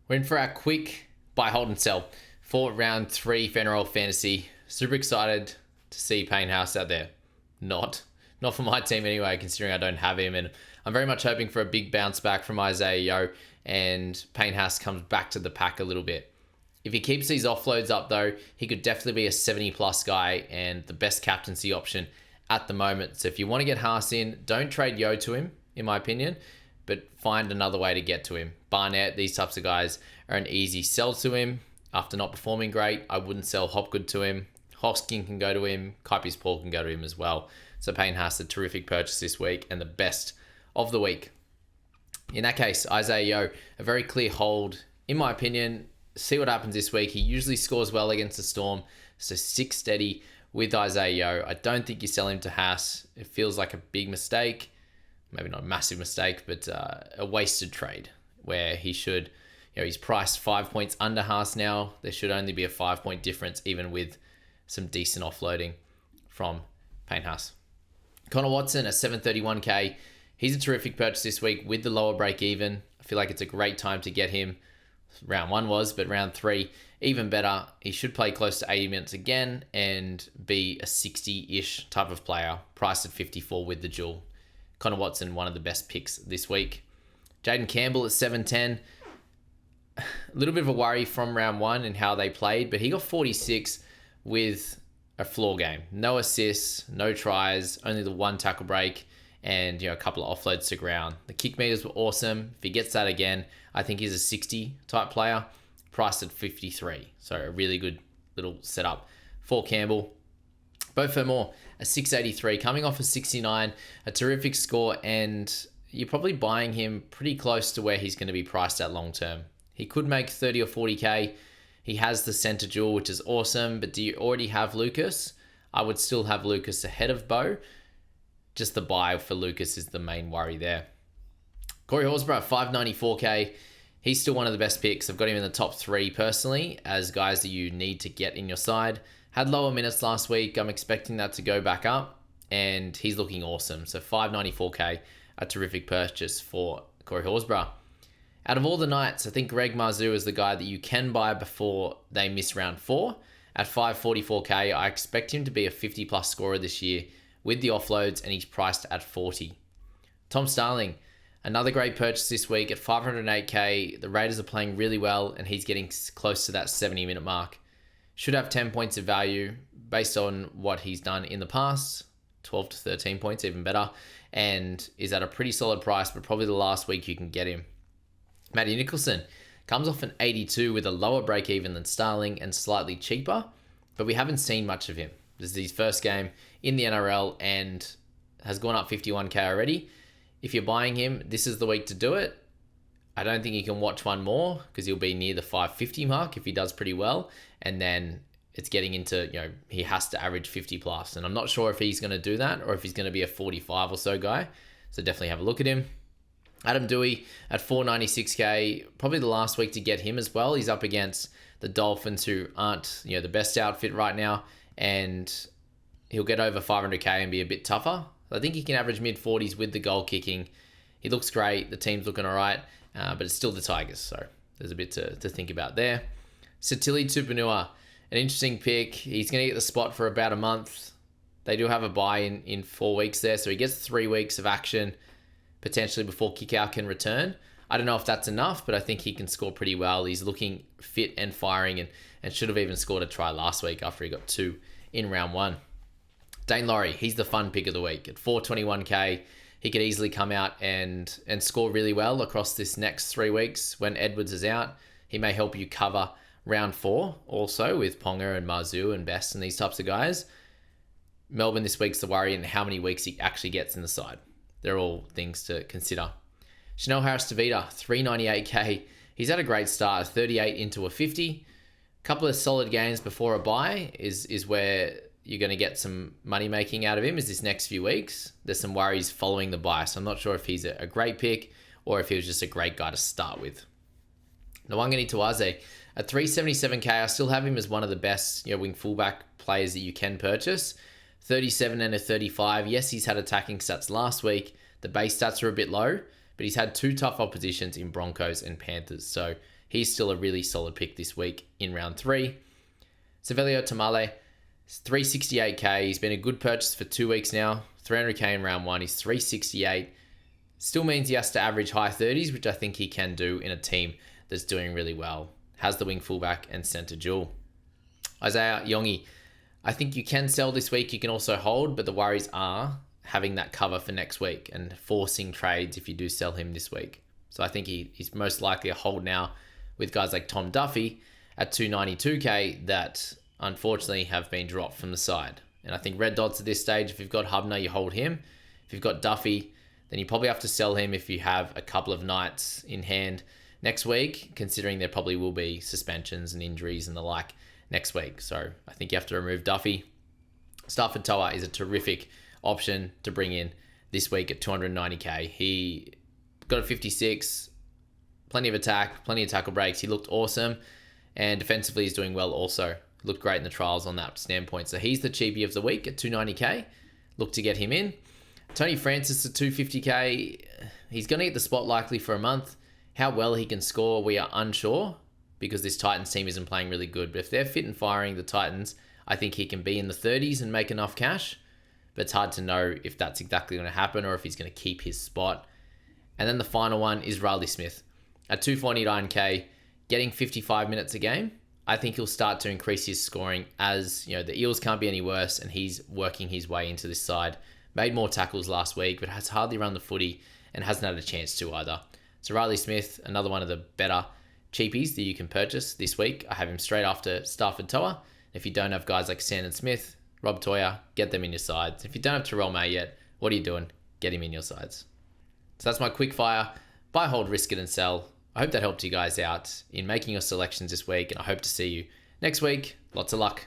We're in for our quick buy, hold, and sell for round 3 for NRL Fantasy. Super excited to see Payne Haas out there. Not for my team anyway, considering I don't have him. And I'm very much hoping for a big bounce back from Isaiah Yeo and Payne Haas comes back to the pack a little bit. If he keeps these offloads up though, he could definitely be a 70 plus guy and the best captaincy option at the moment. So if you want to get Haas in, don't trade Yeo to him, in my opinion, but find another way to get to him. Barnett, these types of guys are an easy sell to him. After not performing great, I wouldn't sell Hopgood to him. Hosking can go to him. Kaipi's Paul can go to him as well. So Payne Haas, a terrific purchase this week and the best of the week. In that case, Isaiah Yeo, a very clear hold. In my opinion, see what happens this week. He usually scores well against the Storm. So 6 steady with Isaiah Yeo. I don't think you sell him to Haas. It feels like a big mistake. Maybe not a massive mistake, but a wasted trade where he should, he's priced 5 points under Haas now. There should only be a 5-point difference, even with some decent offloading from Payne Haas. Connor Watson at 731k. He's a terrific purchase this week with the lower break even. I feel like it's a great time to get him. Round 1 was, but round 3, even better. He should play close to 80 minutes again and be a 60-ish type of player, priced at 54 with the dual. Connor Watson, one of the best picks this week. Jaden Campbell at 710. A little bit of a worry from round 1 and how they played, but he got 46 with a floor game. No assists, no tries, only the 1 tackle break, and a couple of offloads to ground. The kick meters were awesome. If he gets that again, I think he's a 60 type player, priced at 53. So a really good little setup for Campbell. Bo Fermor, a 683, coming off a 69, a terrific score, and you're probably buying him pretty close to where he's going to be priced at long term. He could make 30 or 40k. He has the center duel, which is awesome, but do you already have Lucas? I would still have Lucas ahead of Bo. Just the buy for Lucas is the main worry there. Corey Horsburgh, 594k. He's still one of the best picks. I've got him in the top 3 personally as guys that you need to get in your side. Had lower minutes last week. I'm expecting that to go back up, and he's looking awesome. So 594k, a terrific purchase for Corey Horsburgh. Out of all the Knights, I think Greg Marzhew is the guy that you can buy before they miss round 4. At 544k, I expect him to be a 50-plus scorer this year with the offloads, and he's priced at 40. Tom Starling, another great purchase this week at 508k. The Raiders are playing really well, and he's getting close to that 70-minute mark. Should have 10 points of value based on what he's done in the past. 12 to 13 points, even better. And is at a pretty solid price, but probably the last week you can get him. Matty Nicholson comes off an 82 with a lower break even than Starling and slightly cheaper, but we haven't seen much of him. This is his first game in the NRL and has gone up 51k already. If you're buying him, this is the week to do it. I don't think you can watch one more because he'll be near the 550 mark if he does pretty well. And then it's getting into, he has to average 50 plus. And I'm not sure if he's going to do that or if he's going to be a 45 or so guy. So definitely have a look at him. Adam Dewey at 496k, probably the last week to get him as well. He's up against the Dolphins who aren't, the best outfit right now. And he'll get over 500k and be a bit tougher. I think he can average mid-40s with the goal kicking. He looks great. The team's looking all right, but it's still the Tigers. So there's a bit to think about there. Satili Tupanua, an interesting pick. He's going to get the spot for about a month. They do have a buy in 4 weeks there, so he gets 3 weeks of action potentially before Kickout can return. I don't know if that's enough, but I think he can score pretty well. He's looking fit and firing and should have even scored a try last week after he got 2 in round 1. Dane Laurie, he's the fun pick of the week. At 421k, he could easily come out and score really well across this next 3 weeks. When Edwards is out, he may help you cover round 4 also with Ponga and Marzhew and Best and these types of guys. Melbourne this week's the worry and how many weeks he actually gets in the side. They're all things to consider. Chanel Harris-Tavita, 398k. He's had a great start, 38 into a 50. Couple of solid games before a bye is where you're going to get some money making out of him is this next few weeks. There's some worries following the bye, so I'm not sure if he's a great pick or if he was just a great guy to start with. Nwangani Tawaze, at 377k, I still have him as one of the best wing fullback players that you can purchase. 37 and a 35. Yes, he's had attacking stats last week. The base stats are a bit low, but he's had 2 tough oppositions in Broncos and Panthers. So he's still a really solid pick this week in round 3. Savelio Tamale, 368k. He's been a good purchase for 2 weeks now. 300k in round 1. He's 368. Still means he has to average high 30s, which I think he can do in a team that's doing really well. Has the wing fullback and centre dual. Isaiah Yongi, I think you can sell this week. You can also hold, but the worries are having that cover for next week and forcing trades if you do sell him this week. So I think he's most likely a hold now with guys like Tom Duffy at 292k that unfortunately have been dropped from the side. And I think red dots at this stage, if you've got Hubner, you hold him. If you've got Duffy, then you probably have to sell him if you have a couple of nights in hand next week, considering there probably will be suspensions and injuries and the like next week. So I think you have to remove Duffy. Stafford Toa is a terrific option to bring in this week at 290k. He got a 56, plenty of attack, plenty of tackle breaks. He looked awesome, and defensively he's doing well also. Looked great in the trials on that standpoint. So he's the cheapie of the week at 290k. Look to get him in. Tony Francis at 250k. He's going to get the spot likely for a month. How well he can score, we are unsure because this Titans team isn't playing really good. But if they're fit and firing, the Titans, I think he can be in the 30s and make enough cash. But it's hard to know if that's exactly going to happen or if he's going to keep his spot. And then the final one is Riley Smith. At 249k, getting 55 minutes a game, I think he'll start to increase his scoring as, the Eels can't be any worse and he's working his way into this side. Made more tackles last week, but has hardly run the footy and hasn't had a chance to either. So Riley Smith, another one of the better cheapies that you can purchase this week. I have him straight after Stafford Toa. If you don't have guys like Sandon Smith, Rob Toya, get them in your sides. If you don't have Terrell May yet, what are you doing? Get him in your sides. So that's my quick fire. Buy, hold, risk it, and sell. I hope that helped you guys out in making your selections this week, and I hope to see you next week. Lots of luck.